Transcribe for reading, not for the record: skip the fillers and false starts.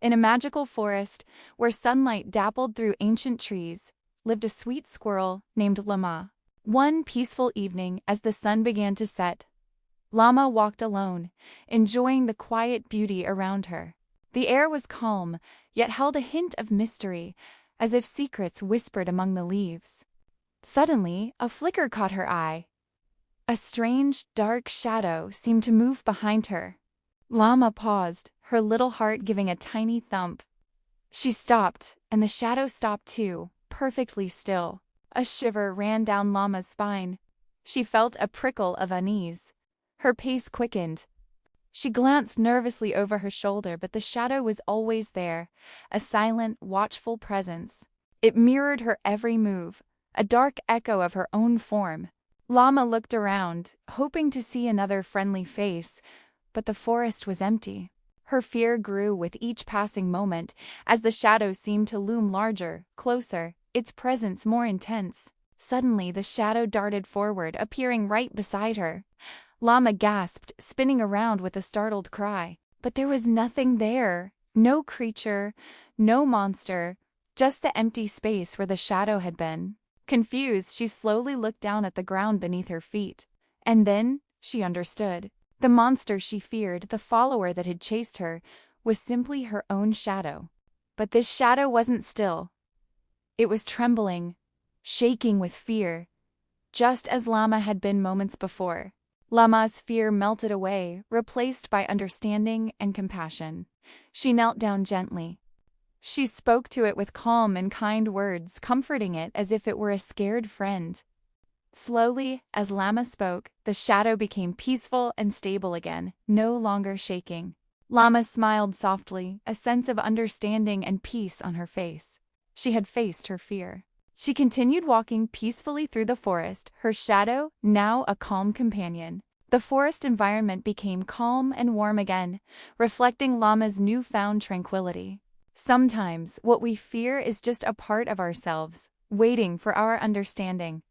In a magical forest, where sunlight dappled through ancient trees, lived a sweet squirrel named Lama. One peaceful evening, as the sun began to set, Lama walked alone, enjoying the quiet beauty around her. The air was calm, yet held a hint of mystery, as if secrets whispered among the leaves. Suddenly, a flicker caught her eye. A strange, dark shadow seemed to move behind her. Lama paused, her little heart giving a tiny thump. She stopped, and the shadow stopped too, perfectly still. A shiver ran down Lama's spine. She felt a prickle of unease. Her pace quickened. She glanced nervously over her shoulder, but the shadow was always there, a silent, watchful presence. It mirrored her every move, a dark echo of her own form. Lama looked around, hoping to see another friendly face, but the forest was empty. Her fear grew with each passing moment, as the shadow seemed to loom larger, closer, its presence more intense. Suddenly, the shadow darted forward, appearing right beside her. Lama gasped, spinning around with a startled cry. But there was nothing there. No creature, no monster, just the empty space where the shadow had been. Confused, she slowly looked down at the ground beneath her feet. And then, she understood. The monster she feared, the follower that had chased her, was simply her own shadow. But this shadow wasn't still. It was trembling, shaking with fear, just as Lama had been moments before. Lama's fear melted away, replaced by understanding and compassion. She knelt down gently. She spoke to it with calm and kind words, comforting it as if it were a scared friend. Slowly, as Lama spoke, the shadow became peaceful and stable again, no longer shaking. Lama smiled softly, a sense of understanding and peace on her face. She had faced her fear. She continued walking peacefully through the forest, her shadow now a calm companion. The forest environment became calm and warm again, reflecting Lama's newfound tranquility. Sometimes, what we fear is just a part of ourselves, waiting for our understanding.